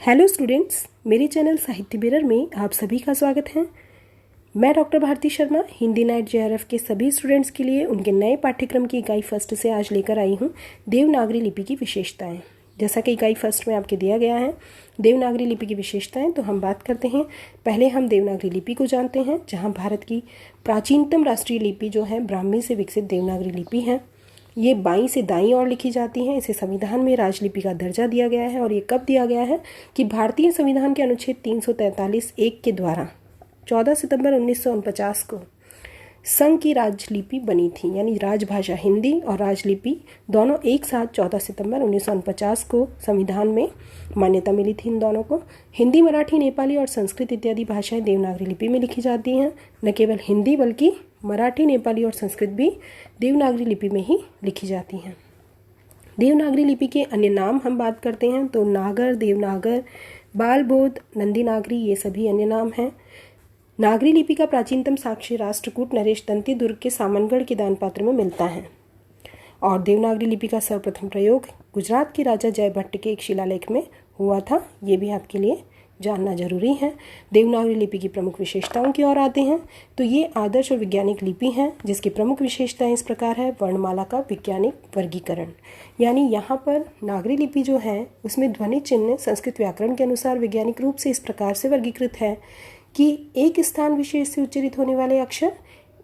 Hello students, मेरे channel साहित्य बिरर में आप सभी का स्वागत है। मैं doctor Bharti Sharma Hindi NET JRF के सभी स्टूडेंट्स के लिए उनके नए पाठ्यक्रम की इकाई फर्स्ट से आज लेकर आई हूँ देवनागरी लिपि की विशेषताएं। जैसा कि इकाई फर्स्ट में आपके दिया गया है देवनागरी लिपि की विशेषताएं, तो हम बात करते हैं। पहले हम देवनागरी लिपि को जानते हैं, जहाँ भारत की प्राचीनतम राष्ट्रीय लिपि जो है ब्राह्मी से विकसित देवनागरी लिपि है। ये बाईं से दाईं ओर लिखी जाती हैं। इसे संविधान में राजलिपि का दर्जा दिया गया है और ये कब दिया गया है कि भारतीय संविधान के अनुच्छेद 343(1) के द्वारा 14 सितंबर 1949 को संघ की राजलिपि बनी थी। यानी राजभाषा हिंदी और राजलिपि दोनों एक साथ 14 सितंबर 1949 को संविधान में मान्यता मिली थी। इन दोनों को हिंदी, मराठी, नेपाली और संस्कृत इत्यादि भाषाएं देवनागरी लिपि में लिखी जाती हैं। न केवल हिंदी बल्कि मराठी, नेपाली और संस्कृत भी देवनागरी लिपि में ही लिखी जाती हैं। देवनागरी लिपि के अन्य नाम हम बात करते हैं तो नागर, देवनागर, बालबोध, नंदी नागरी, ये सभी अन्य नाम हैं। नागरी लिपि का प्राचीनतम साक्ष्य राष्ट्रकूट नरेश दंती दुर्ग के सामनगढ़ के दानपात्र में मिलता है। और देवनागरी लिपि का सर्वप्रथम प्रयोग गुजरात के राजा जयभट्ट के एक शिलालेख में हुआ था। ये भी आपके लिए जानना जरूरी है। देवनागरी लिपि की प्रमुख विशेषताओं की ओर आते हैं तो ये आदर्श और वैज्ञानिक लिपि है, जिसकी प्रमुख विशेषताएं इस प्रकार है। वर्णमाला का वैज्ञानिक वर्गीकरण, यानी यहाँ पर नागरी लिपि जो है उसमें ध्वनि चिन्ह संस्कृत व्याकरण के अनुसार वैज्ञानिक रूप से इस प्रकार से वर्गीकृत है कि एक स्थान विशेष से उच्चारित होने वाले अक्षर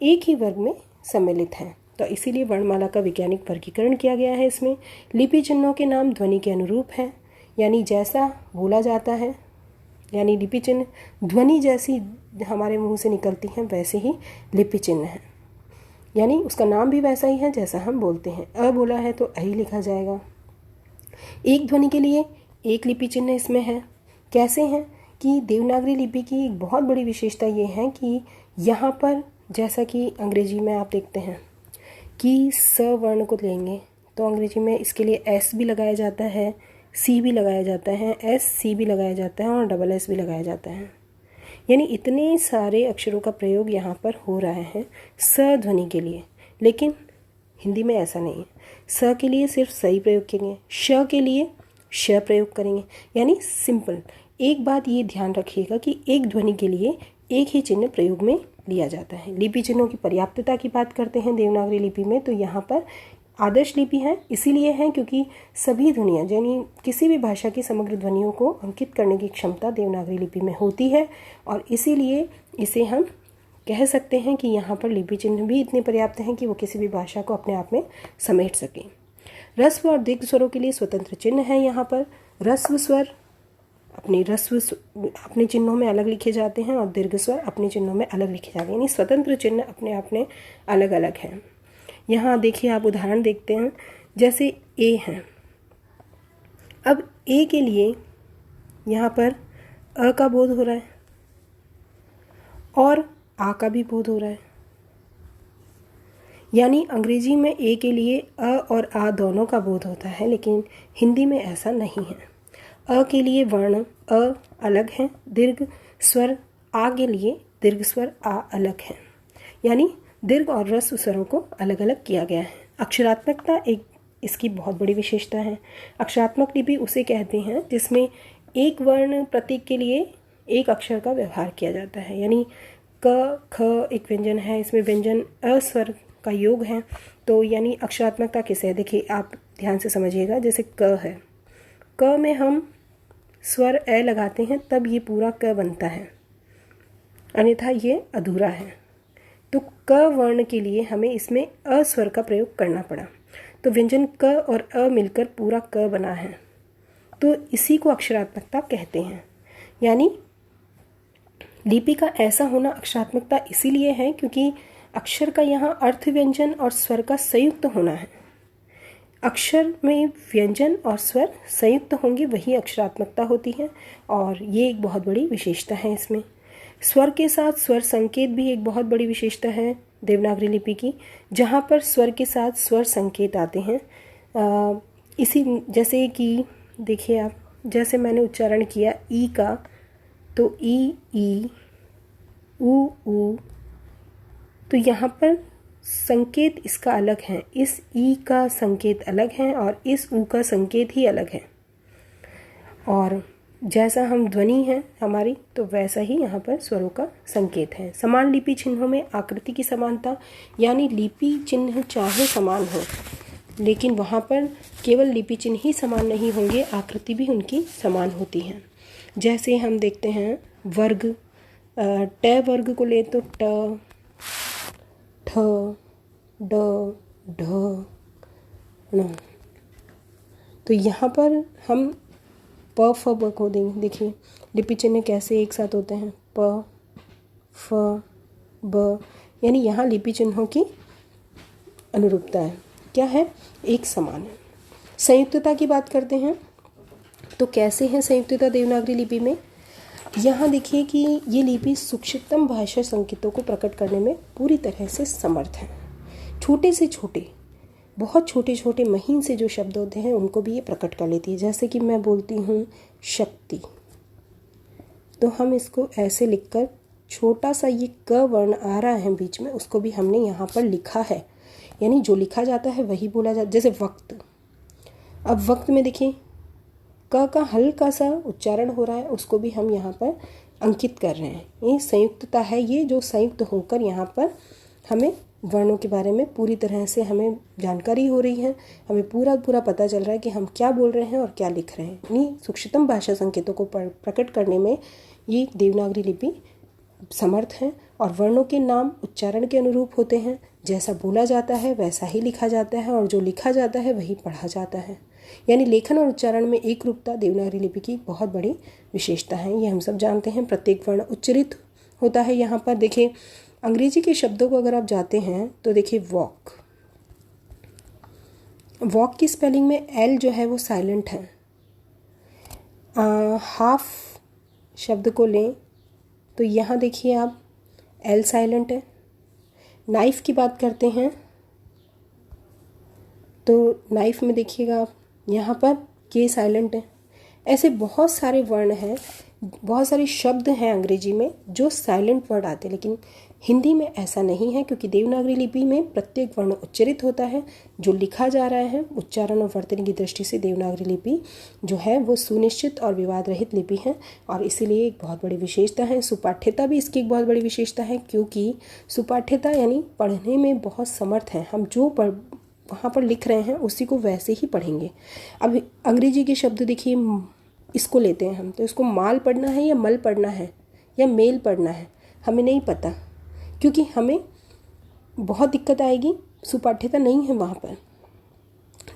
एक ही वर्ग में सम्मिलित हैं, तो इसीलिए वर्णमाला का वैज्ञानिक वर्गीकरण किया गया है। इसमें लिपि चिन्हों के नाम ध्वनि के अनुरूप हैं, यानी जैसा बोला जाता है, यानी लिपि चिन्ह ध्वनि जैसी हमारे मुंह से निकलती हैं वैसे ही लिपि चिन्ह है, यानी उसका नाम भी वैसा ही है जैसा हम बोलते हैं। अ बोला है तो अ ही लिखा जाएगा। एक ध्वनि के लिए एक लिपि चिन्ह इसमें है। कैसे हैं कि देवनागरी लिपि की एक बहुत बड़ी विशेषता ये है कि यहाँ पर जैसा कि अंग्रेजी में आप देखते हैं कि स वर्ण को लेंगे तो अंग्रेजी में इसके लिए एस भी लगाया जाता है, सी भी लगाया जाता है, एस सी भी लगाया जाता है और डबल एस भी लगाया जाता है। यानी इतने सारे अक्षरों का प्रयोग यहाँ पर हो रहा है स ध्वनि के लिए, लेकिन हिंदी में ऐसा नहीं है। स के लिए सिर्फ सही प्रयोग करेंगे, श के लिए श प्रयोग करेंगे, यानी सिंपल। एक बात ये ध्यान रखिएगा कि एक ध्वनि के लिए एक ही चिन्ह प्रयोग में लिया जाता है। लिपि चिन्हों की पर्याप्तता की बात करते हैं देवनागरी लिपि में, तो यहाँ पर आदर्श लिपि है। इसीलिए है क्योंकि सभी ध्वनियाँ यानी किसी भी भाषा की समग्र ध्वनियों को अंकित करने की क्षमता देवनागरी लिपि में होती है, और इसीलिए इसे हम कह सकते हैं कि यहाँ पर लिपि चिन्ह भी इतने पर्याप्त हैं कि वो किसी भी भाषा को अपने आप में समेट सकें। ह्रस्व और दीर्घ स्वरों के लिए स्वतंत्र चिन्ह है। यहाँ पर ह्रस्व स्वर अपने चिन्हों में अलग लिखे जाते हैं और दीर्घ स्वर अपने चिन्हों में अलग लिखे जाते हैं, यानी स्वतंत्र चिन्ह अपने आप में अलग अलग हैं। यहाँ देखिए, आप उदाहरण देखते हैं, जैसे ए है। अब ए के लिए यहाँ पर अ का बोध हो रहा है और आ का भी बोध हो रहा है, यानी अंग्रेजी में ए के लिए अ और आ दोनों का बोध होता है, लेकिन हिंदी में ऐसा नहीं है। अ के लिए वर्ण अ अलग है, दीर्घ स्वर आ के लिए दीर्घ स्वर आ अलग है, यानी दीर्घ और ह्रस्व स्वरों को अलग अलग किया गया है। अक्षरात्मकता एक इसकी बहुत बड़ी विशेषता है। अक्षरात्मक लिपि उसे कहते हैं जिसमें एक वर्ण प्रतीक के लिए एक अक्षर का व्यवहार किया जाता है, यानी क ख एक व्यंजन है, इसमें व्यंजन अ स्वर का योग है, तो यानी अक्षरात्मकता किसे है, देखिए आप ध्यान से समझिएगा। जैसे क है, क में हम स्वर ए लगाते हैं तब ये पूरा क बनता है, अन्यथा ये अधूरा है। तो क वर्ण के लिए हमें इसमें अ स्वर का प्रयोग करना पड़ा, तो व्यंजन क और अ मिलकर पूरा क बना है, तो इसी को अक्षरात्मकता कहते हैं। यानी लिपि का ऐसा होना अक्षरात्मकता इसीलिए है क्योंकि अक्षर का यहाँ अर्थ व्यंजन और स्वर का संयुक्त होना है। अक्षर में व्यंजन और स्वर संयुक्त होंगे, वही अक्षरात्मकता होती है, और ये एक बहुत बड़ी विशेषता है इसमें। स्वर के साथ स्वर संकेत भी एक बहुत बड़ी विशेषता है देवनागरी लिपि की, जहाँ पर स्वर के साथ स्वर संकेत आते हैं। इसी जैसे कि देखिए आप, जैसे मैंने उच्चारण किया ई का, तो ई ऊ, तो यहाँ पर संकेत इसका अलग है, इस ई का संकेत अलग है और इस ऊ का संकेत ही अलग है। और जैसा हम ध्वनि है हमारी, तो वैसा ही यहाँ पर स्वरों का संकेत है। समान लिपि चिन्हों में आकृति की समानता, यानी लिपि चिन्ह चाहे समान हो, लेकिन वहाँ पर केवल लिपि चिन्ह ही समान नहीं होंगे, आकृति भी उनकी समान होती है। जैसे हम देखते हैं वर्ग, ट वर्ग को ले तो ट, ठ, ड, ढ, ण। तो यहाँ पर हम प फ ब को देंगे। देखिए लिपि चिन्ह कैसे एक साथ होते हैं, प फ ब, यानी यहाँ लिपि चिन्हों की अनुरूपता है, क्या है, एक समान है। संयुक्तता की बात करते हैं तो कैसे है संयुक्तता देवनागरी लिपि में। यहाँ देखिए कि ये लिपि सूक्ष्मतम भाषा संकेतों को प्रकट करने में पूरी तरह से समर्थ है। छोटे से छोटे, बहुत छोटे छोटे महीन से जो शब्द होते हैं उनको भी ये प्रकट कर लेती है। जैसे कि मैं बोलती हूँ शक्ति, तो हम इसको ऐसे लिखकर, छोटा सा ये क वर्ण आ रहा है बीच में, उसको भी हमने यहाँ पर लिखा है, यानी जो लिखा जाता है वही बोला जाता है। जैसे वक्त, अब वक्त में देखिए क का हल्का सा उच्चारण हो रहा है, उसको भी हम यहाँ पर अंकित कर रहे हैं। ये संयुक्तता है, ये जो संयुक्त होकर यहाँ पर हमें वर्णों के बारे में पूरी तरह से हमें जानकारी हो रही है, हमें पूरा पता चल रहा है कि हम क्या बोल रहे हैं और क्या लिख रहे हैं। इन्हीं सूक्ष्मतम भाषा संकेतों को प्रकट करने में ये देवनागरी लिपि समर्थ है। और वर्णों के नाम उच्चारण के अनुरूप होते हैं, जैसा बोला जाता है वैसा ही लिखा जाता है, और जो लिखा जाता है वही पढ़ा जाता है। यानी लेखन और उच्चारण में एक रूपता देवनागरी लिपि की बहुत बड़ी विशेषता है, ये हम सब जानते हैं। प्रत्येक वर्ण उच्चरित होता है। यहाँ पर देखिए अंग्रेजी के शब्दों को अगर आप जाते हैं तो देखिए वॉक, वॉक की स्पेलिंग में एल जो है वो साइलेंट है। हाफ शब्द को लें तो यहाँ देखिए आप एल साइलेंट है। नाइफ की बात करते हैं तो नाइफ में देखिएगा आप यहाँ पर के साइलेंट है। ऐसे बहुत सारे वर्ण हैं, बहुत सारे शब्द हैं अंग्रेजी में जो साइलेंट वर्ड आते हैं, लेकिन हिंदी में ऐसा नहीं है, क्योंकि देवनागरी लिपि में प्रत्येक वर्ण उच्चरित होता है। जो लिखा जा रहा है उच्चारण और वर्तनी की दृष्टि से देवनागरी लिपि जो है वो सुनिश्चित और विवाद रहित लिपि है, और इसीलिए एक बहुत बड़ी विशेषता है। सुपाठ्यता भी इसकी एक बहुत बड़ी विशेषता है, क्योंकि सुपाठ्यता यानी पढ़ने में बहुत समर्थ है। हम जो वहाँ पर लिख रहे हैं उसी को वैसे ही पढ़ेंगे। अब अंग्रेजी के शब्द देखिए, इसको लेते हैं हम, तो इसको माल पढ़ना है या मल पढ़ना है या मेल पढ़ना है, हमें नहीं पता, क्योंकि हमें बहुत दिक्कत आएगी, सुपाठ्यता नहीं है वहाँ पर।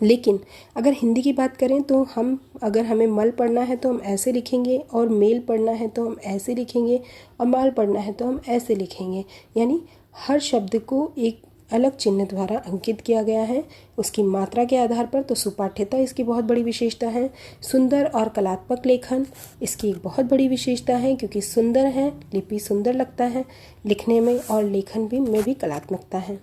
लेकिन अगर हिंदी की बात करें तो हम, अगर हमें मल पढ़ना है तो हम ऐसे लिखेंगे, और मेल पढ़ना है तो हम ऐसे लिखेंगे, और माल पढ़ना है तो हम ऐसे लिखेंगे। यानी हर शब्द को एक अलग चिन्ह द्वारा अंकित किया गया है उसकी मात्रा के आधार पर। तो सुपाठ्यता इसकी बहुत बड़ी विशेषता है। सुंदर और कलात्मक लेखन इसकी एक बहुत बड़ी विशेषता है, क्योंकि सुंदर है, लिपि सुंदर लगता है लिखने में, और लेखन में भी कलात्मकता है।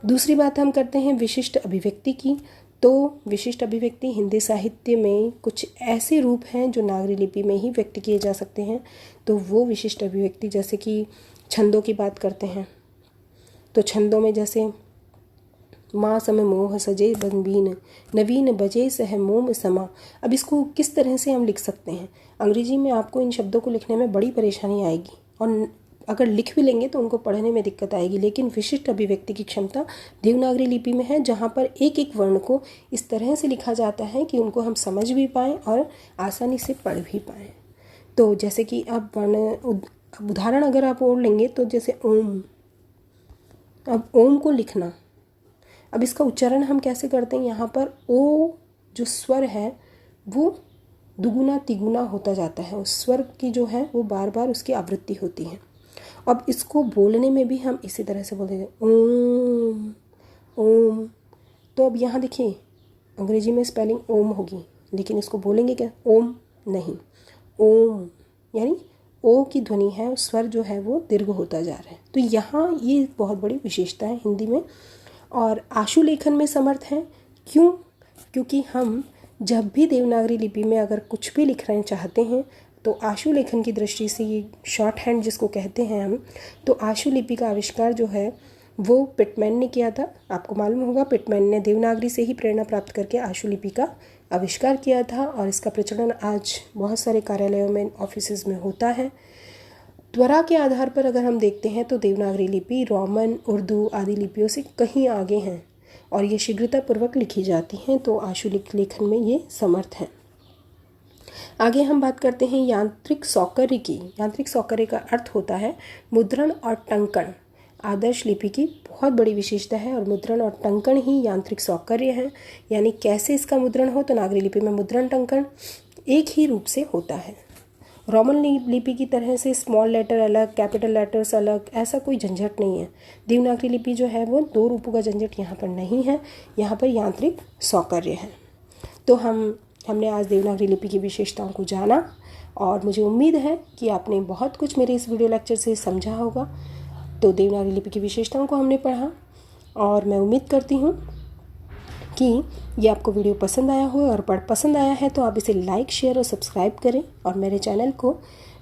दूसरी बात हम करते हैं विशिष्ट अभिव्यक्ति की। तो विशिष्ट अभिव्यक्ति हिंदी साहित्य में कुछ ऐसे रूप हैं जो नागरी लिपि में ही व्यक्त किए जा सकते हैं। तो वो विशिष्ट अभिव्यक्ति, जैसे कि छंदों की बात करते हैं, तो छंदों में जैसे माँ सम मोह सजे बनबीन, नवीन बजे सह मोम समा। अब इसको किस तरह से हम लिख सकते हैं? अंग्रेजी में आपको इन शब्दों को लिखने में बड़ी परेशानी आएगी, और अगर लिख भी लेंगे तो उनको पढ़ने में दिक्कत आएगी। लेकिन विशिष्ट अभिव्यक्ति की क्षमता देवनागरी लिपि में है, जहाँ पर एक एक वर्ण को इस तरह से लिखा जाता है कि उनको हम समझ भी पाएँ और आसानी से पढ़ भी पाएँ। तो जैसे कि अब उदाहरण अगर आप और लेंगे तो जैसे ओम, अब ओम को लिखना, अब इसका उच्चारण हम कैसे करते हैं? यहाँ पर ओ जो स्वर है वो दुगुना तिगुना होता जाता है, उस स्वर की जो है वो बार बार उसकी आवृत्ति होती है। अब इसको बोलने में भी हम इसी तरह से बोलते हैं ओम ओम। तो अब यहाँ देखिए अंग्रेजी में स्पेलिंग ओम होगी, लेकिन इसको बोलेंगे क्या? ओम नहीं, ओम, यानी ओ की ध्वनि है, उस स्वर जो है वो दीर्घ होता जा रहा है। तो यहाँ ये बहुत बड़ी विशेषता है हिंदी में। और आशु लेखन में समर्थ हैं। क्यों? क्योंकि हम जब भी देवनागरी लिपि में अगर कुछ भी लिख रहे चाहते हैं तो आशु लेखन की दृष्टि से, ये शॉर्ट हैंड जिसको कहते हैं हम, तो आशु लिपि का आविष्कार जो है वो पिटमैन ने किया था। आपको मालूम होगा पिटमैन ने देवनागरी से ही प्रेरणा प्राप्त करके आशु लिपि का आविष्कार किया था और इसका प्रचलन आज बहुत सारे कार्यालयों में, ऑफिसेज में होता है। त्वरा के आधार पर अगर हम देखते हैं तो देवनागरी लिपि रोमन, उर्दू आदि लिपियों से कहीं आगे हैं और ये शीघ्रतापूर्वक लिखी जाती हैं, तो आशुलिक लेखन में ये समर्थ हैं। आगे हम बात करते हैं यांत्रिक सौकर्य की। यांत्रिक सौकर्य का अर्थ होता है मुद्रण और टंकण। आदर्श लिपि की बहुत बड़ी विशेषता है और मुद्रण और टंकण ही यांत्रिक सौकर्य है। यानी कैसे इसका मुद्रण हो, तो नागरी लिपि में मुद्रण टंकण एक ही रूप से होता है। रोमन लिपि की तरह से स्मॉल लेटर अलग, कैपिटल लेटर्स अलग, ऐसा कोई झंझट नहीं है। देवनागरी लिपि जो है वो 2 रूपों का झंझट यहाँ पर नहीं है, यहाँ पर यांत्रिक सौकर्य है। तो हमने आज देवनागरी लिपि की विशेषताओं को जाना और मुझे उम्मीद है कि आपने बहुत कुछ मेरे इस वीडियो लेक्चर से समझा होगा। तो देवनागरी लिपि की विशेषताओं को हमने पढ़ा और मैं उम्मीद करती हूँ कि ये आपको वीडियो पसंद आया हो, और पसंद आया है तो आप इसे लाइक, शेयर और सब्सक्राइब करें और मेरे चैनल को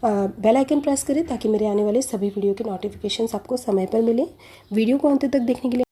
बेल आइकन प्रेस करें ताकि मेरे आने वाले सभी वीडियो के नोटिफिकेशंस आपको समय पर मिले। वीडियो को अंत तक देखने के लिए